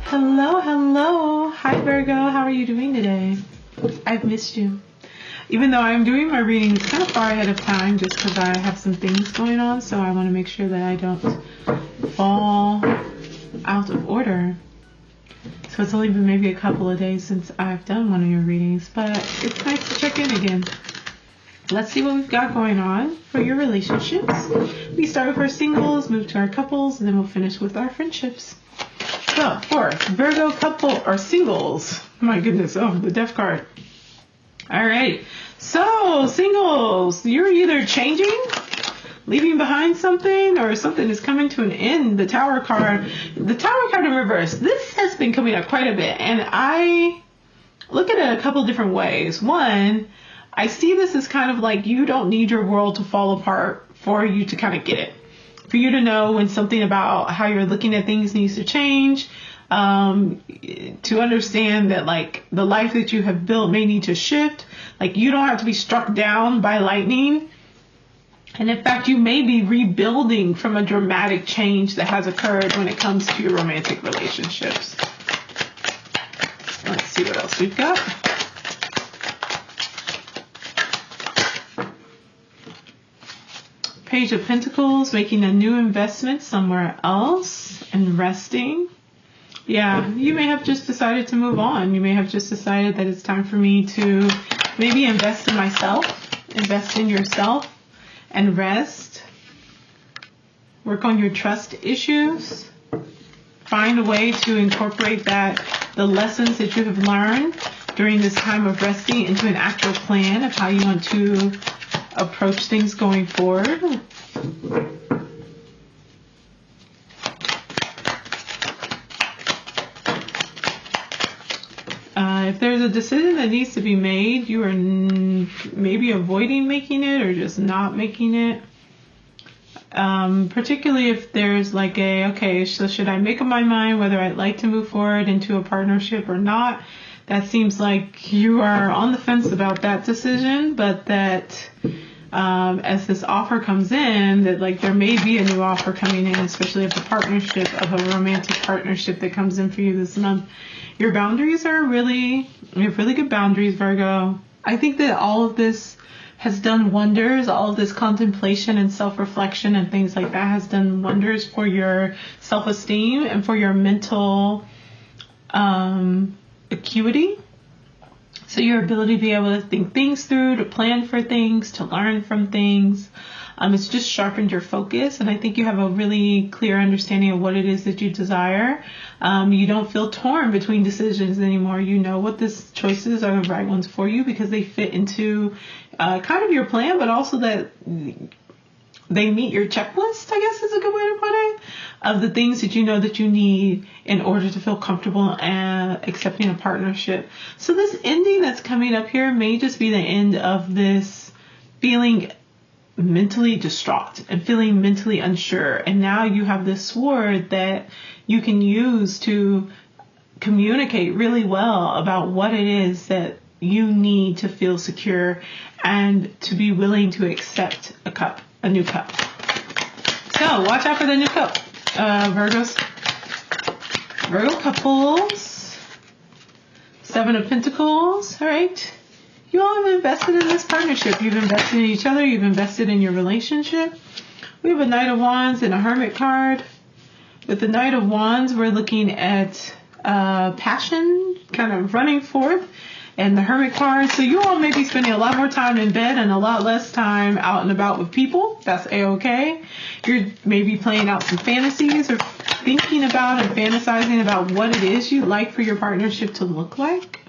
Hello, hello. Hi, Virgo. How are you doing today? I've missed you. Even though I'm doing my readings kind of far ahead of time just because I have some things going on, so I want to make sure that I don't fall out of order. So it's only been maybe a couple of days since I've done one of your readings, but it's nice to check in again. Let's see what we've got going on for your relationships. We start with our singles, move to our couples, and then we'll finish with our friendships. So, for Virgo couple or singles, my goodness, the death card. All right, so singles, you're either changing, leaving behind something, or something is coming to an end. The Tower card in reverse. This has been coming up quite a bit, and I look at it a couple different ways. One, I see this as kind of like you don't need your world to fall apart for you to kind of get it. For you to know when something about how you're looking at things needs to change, to understand that like the life that you have built may need to shift. Like you don't have to be struck down by lightning. And in fact, you may be rebuilding from a dramatic change that has occurred when it comes to your romantic relationships. Let's see what else we've got. Page of Pentacles, making a new investment somewhere else and resting. Yeah, you may have just decided to move on. You may have just decided that it's time for me to maybe invest in myself, invest in yourself, and rest. Work on your trust issues. Find a way to incorporate the lessons that you have learned during this time of resting into an actual plan of how you want to approach things going forward. If there's a decision that needs to be made, you are maybe avoiding making it or just not making it. Particularly if there's like so should I make up my mind whether I'd like to move forward into a partnership or not? That seems like you are on the fence about that decision, but that as this offer comes in, that like there may be a new offer coming in, especially if a romantic partnership that comes in for you this month. Your boundaries you have really good boundaries, Virgo. I think that all of this has done wonders. All of this contemplation and self-reflection and things like that has done wonders for your self-esteem and for your mental acuity. So your ability to be able to think things through, to plan for things, to learn from things. It's just sharpened your focus. And I think you have a really clear understanding of what it is that you desire. You don't feel torn between decisions anymore. You know what these choices are the right ones for you because they fit into kind of your plan, but also that they meet your checklist, I guess is a good way to put it, of the things that you know that you need in order to feel comfortable and accepting a partnership. So this ending that's coming up here may just be the end of this feeling mentally distraught and feeling mentally unsure. And now you have this sword that you can use to communicate really well about what it is that you need to feel secure and to be willing to accept a new cup. So watch out for the new cup, Virgo couples. 7 of Pentacles. All right. You all have invested in this partnership. You've invested in each other. You've invested in your relationship. We have a Knight of Wands and a Hermit card. With the Knight of Wands, we're looking at passion kind of running forth. And the Hermit card. So you all may be spending a lot more time in bed and a lot less time out and about with people. That's A-okay. You're maybe playing out some fantasies or thinking about and fantasizing about what it is you'd like for your partnership to look like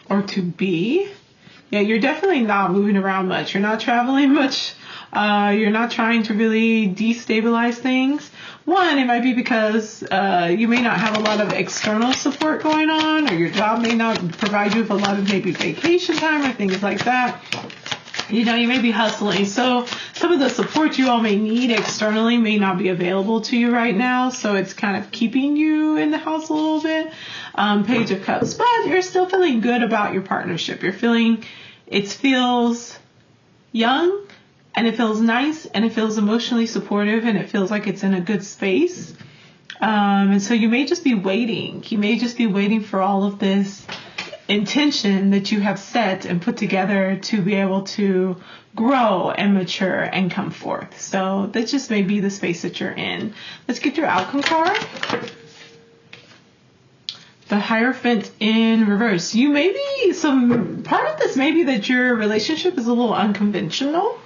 or to be. Yeah, you're definitely not moving around much. You're not traveling much. You're not trying to really destabilize things. One, it might be because you may not have a lot of external support going on, or your job may not provide you with a lot of maybe vacation time or things like that. You may be hustling. So some of the support you all may need externally may not be available to you right now. So it's kind of keeping you in the house a little bit. Page of Cups. But you're still feeling good about your partnership. It feels young. And it feels nice, and it feels emotionally supportive, and it feels like it's in a good space. And so you may just be waiting. You may just be waiting for all of this intention that you have set and put together to be able to grow and mature and come forth. So that just may be the space that you're in. Let's get your outcome card. The Hierophant in reverse. You may be, some part of this may be that your relationship is a little unconventional.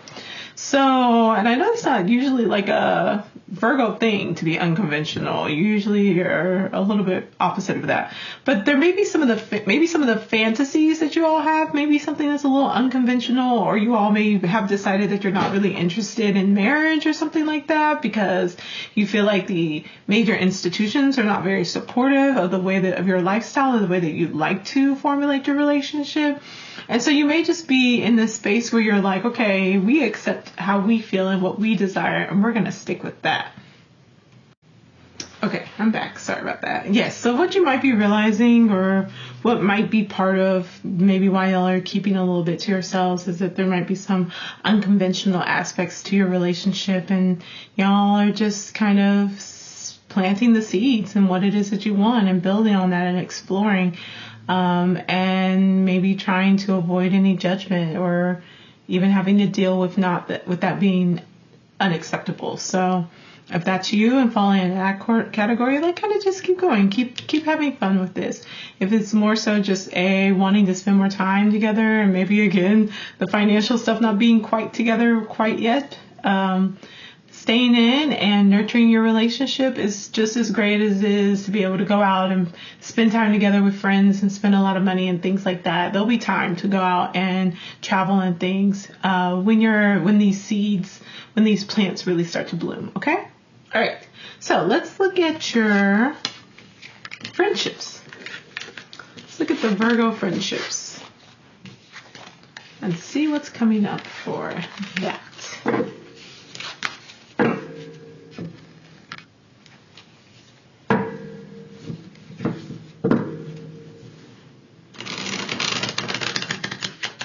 So, and I know it's not usually like a Virgo thing to be unconventional. Usually you're a little bit opposite of that. But there may be some of the fantasies that you all have, maybe something that's a little unconventional, or you all may have decided that you're not really interested in marriage or something like that because you feel like the major institutions are not very supportive of the way that of your lifestyle or the way that you'd like to formulate your relationship. And so you may just be in this space where you're like, okay, we accept how we feel and what we desire, and we're going to stick with that. Okay, I'm back. Sorry about that. Yes, so what you might be realizing, or what might be part of maybe why y'all are keeping a little bit to yourselves, is that there might be some unconventional aspects to your relationship, and y'all are just kind of planting the seeds and what it is that you want and building on that and exploring. And maybe trying to avoid any judgment or even having to deal with that being unacceptable. So if that's you and falling in that category, like kind of just keep going, keep having fun with this. If it's more so just wanting to spend more time together, and maybe again the financial stuff not being quite together quite yet, staying in and nurturing your relationship is just as great as it is to be able to go out and spend time together with friends and spend a lot of money and things like that. There'll be time to go out and travel and things when these plants really start to bloom. Okay? All right. So let's look at your friendships. Let's look at the Virgo friendships and see what's coming up for that.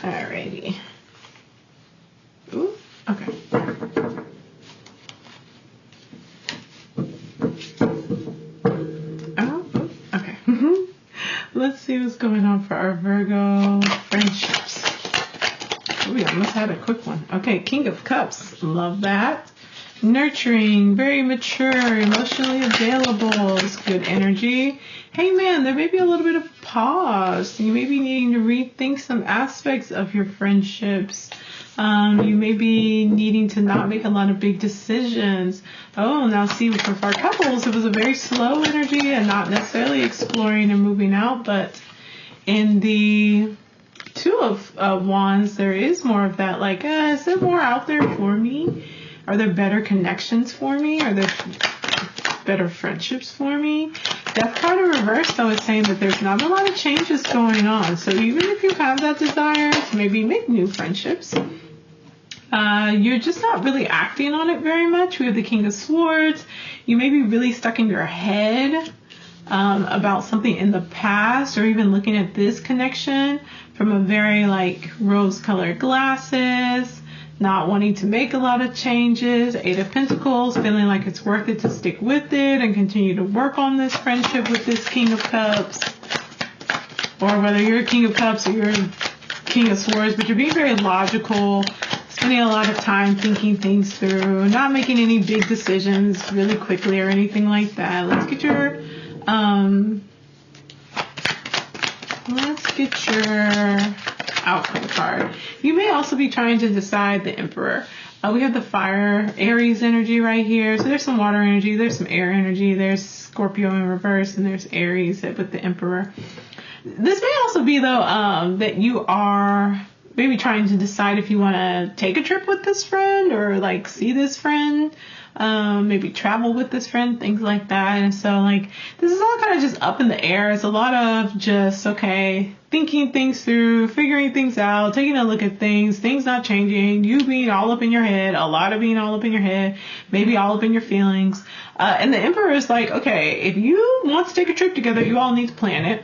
Alrighty. Ooh, okay. Okay. Let's see what's going on for our Virgo friendships. We almost had a quick one. Okay, King of Cups. Love that. Nurturing, very mature, emotionally available is good energy. Hey man, there may be a little bit of pause. You may be needing to rethink some aspects of your friendships. You may be needing to not make a lot of big decisions. Oh, now see, for our couples, it was a very slow energy and not necessarily exploring and moving out. But in the Two of Wands, there is more of that, like, is there more out there for me? Are there better connections for me? Are there better friendships for me? Death card in reverse, though, is saying that there's not a lot of changes going on. So even if you have that desire to maybe make new friendships, you're just not really acting on it very much. We have the King of Swords. You may be really stuck in your head about something in the past, or even looking at this connection from a very like rose-colored glasses, not wanting to make a lot of changes. Eight of Pentacles, feeling like it's worth it to stick with it and continue to work on this friendship with this King of Cups. Or whether you're a King of Cups or you're a King of Swords, but you're being very logical, spending a lot of time thinking things through, not making any big decisions really quickly or anything like that. Let's get your outcome card. You may also be trying to decide the Emperor. We have the fire, Aries energy right here. So there's some water energy, there's some air energy, there's Scorpio in reverse, and there's Aries with the Emperor. This may also be, though, that you are maybe trying to decide if you want to take a trip with this friend or like see this friend, maybe travel with this friend, things like that. And so like this is all kind of just up in the air. It's a lot of just, okay, thinking things through, figuring things out, taking a look at things not changing, you being all up in your head, a lot of being all up in your head, maybe all up in your feelings. And the Emperor is like, okay, if you want to take a trip together, you all need to plan it.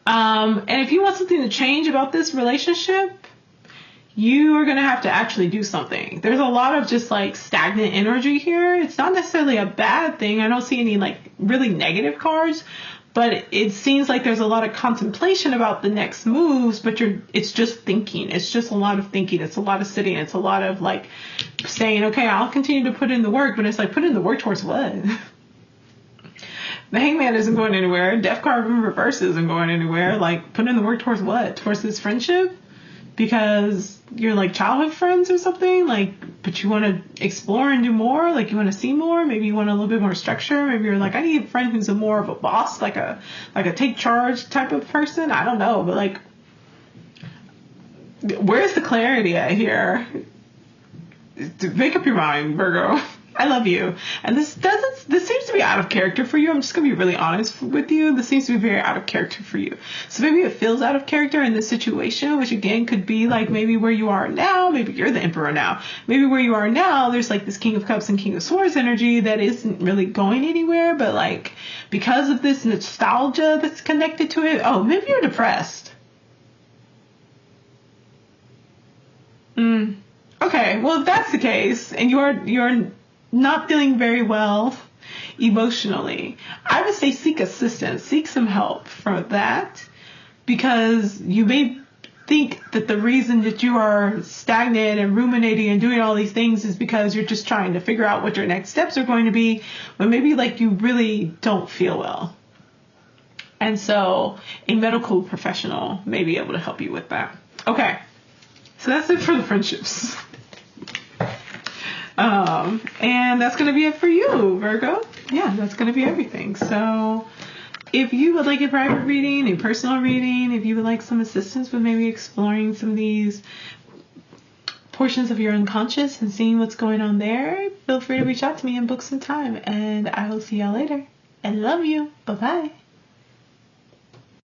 And if you want something to change about this relationship, you are going to have to actually do something. There's a lot of just like stagnant energy here. It's not necessarily a bad thing. I don't see any like really negative cards, but it seems like there's a lot of contemplation about the next moves, but it's just thinking. It's just a lot of thinking. It's a lot of sitting. It's a lot of like saying, okay, I'll continue to put in the work, but it's like, put in the work towards what? The Hangman isn't going anywhere. Death card in reverse isn't going anywhere. Like, put in the work towards what? Towards this friendship? Because you're like childhood friends or something? Like, but you want to explore and do more? Like, you want to see more? Maybe you want a little bit more structure? Maybe you're like, I need a friend who's more of a boss, like a take charge type of person? I don't know. But like, where's the clarity at here? Make up your mind, Virgo. I love you. And this seems to be out of character for you. I'm just going to be really honest with you. This seems to be very out of character for you. So maybe it feels out of character in this situation, which again could be like maybe where you are now. Maybe you're the emperor now. Maybe where you are now, there's like this King of Cups and King of Swords energy that isn't really going anywhere. But like, because of this nostalgia that's connected to it, oh, maybe you're depressed. Okay, well, if that's the case, and you're not feeling very well emotionally, I would say seek assistance, seek some help for that, because you may think that the reason that you are stagnant and ruminating and doing all these things is because you're just trying to figure out what your next steps are going to be, but maybe like you really don't feel well. And so a medical professional may be able to help you with that. Okay, so that's it for the friendships. And that's going to be it for you, Virgo. Yeah, that's going to be everything. So if you would like a private reading, a personal reading, if you would like some assistance with maybe exploring some of these portions of your unconscious and seeing what's going on there, feel free to reach out to me and book some time. And I will see y'all later. I love you. Bye-bye.